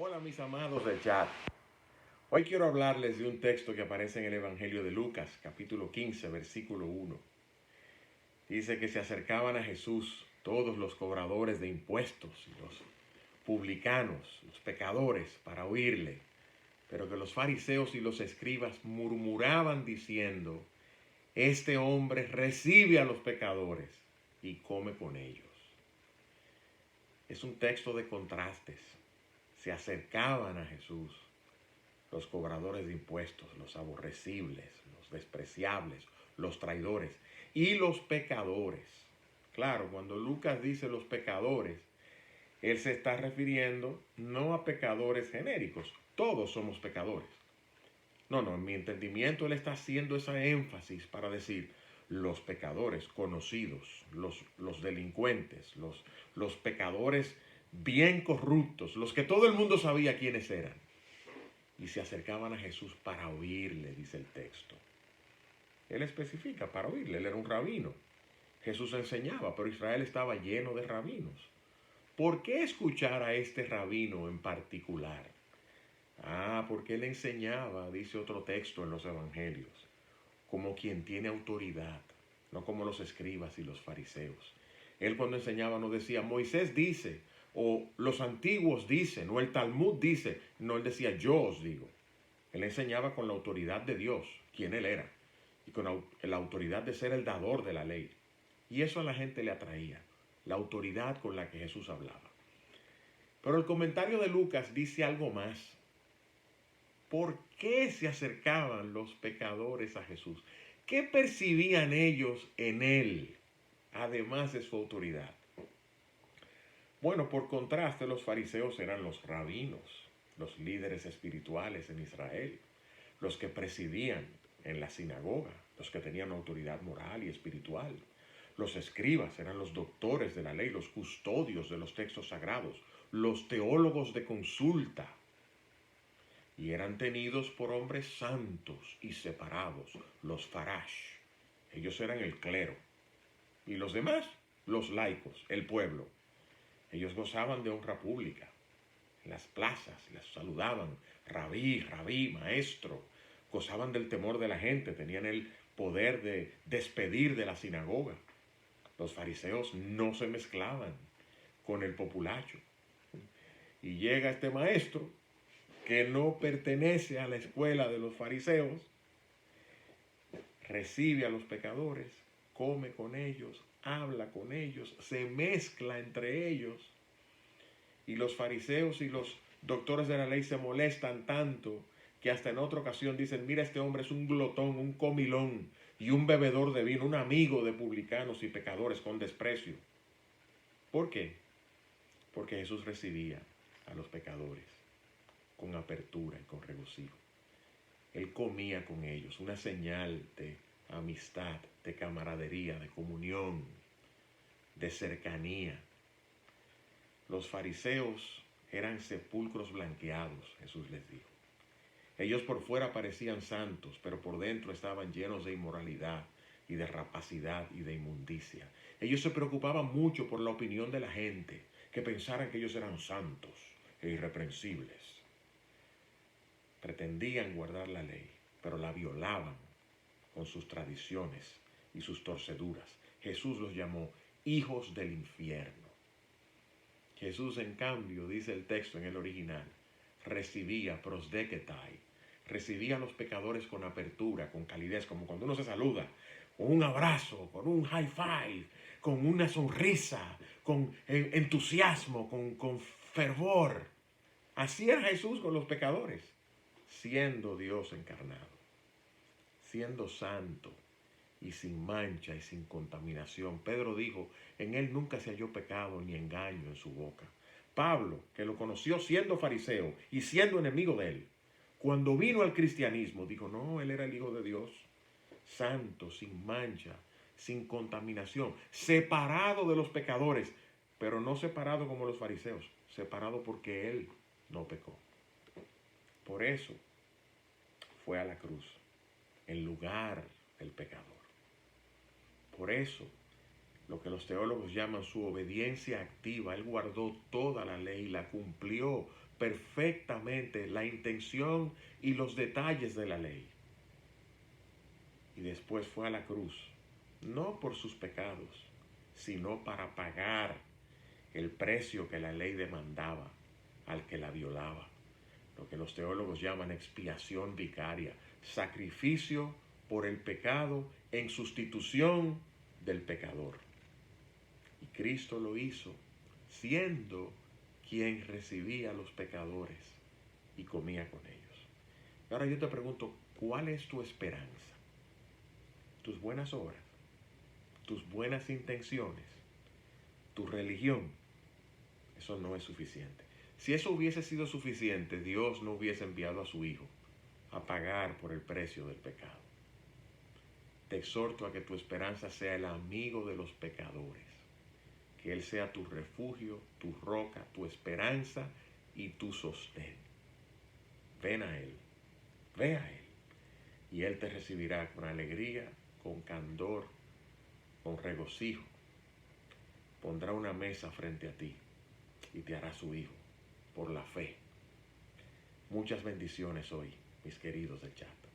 Hola mis amados del chat. Hoy quiero hablarles de un texto que aparece en el Evangelio de Lucas, capítulo 15, versículo 1. Dice que se acercaban a Jesús todos los cobradores de impuestos y los publicanos, los pecadores, para oírle, pero que los fariseos y los escribas murmuraban diciendo, este hombre recibe a los pecadores y come con ellos. Es un texto de contrastes. Se acercaban a Jesús los cobradores de impuestos, los aborrecibles, los despreciables, los traidores y los pecadores. Claro, cuando Lucas dice los pecadores, él se está refiriendo no a pecadores genéricos, todos somos pecadores. No, en mi entendimiento él está haciendo esa énfasis para decir los pecadores conocidos, los delincuentes, los pecadores bien corruptos, los que todo el mundo sabía quiénes eran. Y se acercaban a Jesús para oírle, dice el texto. Él especifica, para oírle, él era un rabino. Jesús enseñaba, pero Israel estaba lleno de rabinos. ¿Por qué escuchar a este rabino en particular? Porque él enseñaba, dice otro texto en los evangelios, como quien tiene autoridad, no como los escribas y los fariseos. Él cuando enseñaba no decía, Moisés dice, o los antiguos dicen, o el Talmud dice. No, él decía, yo os digo. Él enseñaba con la autoridad de Dios, quien él era, y con la autoridad de ser el dador de la ley. Y eso a la gente le atraía, la autoridad con la que Jesús hablaba. Pero el comentario de Lucas dice algo más. ¿Por qué se acercaban los pecadores a Jesús? ¿Qué percibían ellos en él, además de su autoridad? Bueno, por contraste, los fariseos eran los rabinos, los líderes espirituales en Israel, los que presidían en la sinagoga, los que tenían autoridad moral y espiritual. Los escribas eran los doctores de la ley, los custodios de los textos sagrados, los teólogos de consulta. Y eran tenidos por hombres santos y separados, los farash. Ellos eran el clero. Y los demás, los laicos, el pueblo. Ellos gozaban de honra pública. En las plazas les saludaban, rabí, maestro. Gozaban del temor de la gente, tenían el poder de despedir de la sinagoga. Los fariseos no se mezclaban con el populacho. Y llega este maestro que no pertenece a la escuela de los fariseos, recibe a los pecadores, come con ellos, habla con ellos, se mezcla entre ellos. Y los fariseos y los doctores de la ley se molestan tanto que hasta en otra ocasión dicen, mira, este hombre es un glotón, un comilón y un bebedor de vino, un amigo de publicanos y pecadores con desprecio. ¿Por qué? Porque Jesús recibía a los pecadores con apertura y con regocijo. Él comía con ellos, una señal de amistad, de camaradería, de comunión, de cercanía. Los fariseos eran sepulcros blanqueados, Jesús les dijo. Ellos por fuera parecían santos, pero por dentro estaban llenos de inmoralidad y de rapacidad y de inmundicia. Ellos se preocupaban mucho por la opinión de la gente, que pensaran que ellos eran santos e irreprensibles. Pretendían guardar la ley, pero la violaban con sus tradiciones y sus torceduras. Jesús los llamó hijos del infierno. Jesús, en cambio, dice el texto en el original, recibía prosdeketai, recibía a los pecadores con apertura, con calidez, como cuando uno se saluda, con un abrazo, con un high five, con una sonrisa, con entusiasmo, con fervor. Así era Jesús con los pecadores, siendo Dios encarnado, siendo santo y sin mancha y sin contaminación. Pedro dijo, en él nunca se halló pecado ni engaño en su boca. Pablo, que lo conoció siendo fariseo y siendo enemigo de él, cuando vino al cristianismo, dijo, no, él era el Hijo de Dios, santo, sin mancha, sin contaminación, separado de los pecadores, pero no separado como los fariseos, separado porque él no pecó. Por eso fue a la cruz, en lugar del pecador. Por eso, lo que los teólogos llaman su obediencia activa, él guardó toda la ley, la cumplió perfectamente la intención y los detalles de la ley. Y después fue a la cruz, no por sus pecados, sino para pagar el precio que la ley demandaba al que la violaba. Lo que los teólogos llaman expiación vicaria, sacrificio por el pecado en sustitución del pecador. Y Cristo lo hizo siendo quien recibía a los pecadores y comía con ellos. Ahora yo te pregunto, ¿cuál es tu esperanza? ¿Tus buenas obras? ¿Tus buenas intenciones? ¿Tu religión? Eso no es suficiente. Si eso hubiese sido suficiente, Dios no hubiese enviado a su Hijo a pagar por el precio del pecado. Te exhorto a que tu esperanza sea el amigo de los pecadores, que Él sea tu refugio, tu roca, tu esperanza y tu sostén. Ven a Él, ve a Él, y Él te recibirá con alegría, con candor, con regocijo. Pondrá una mesa frente a ti y te hará su hijo por la fe. Muchas bendiciones hoy, mis queridos del chat.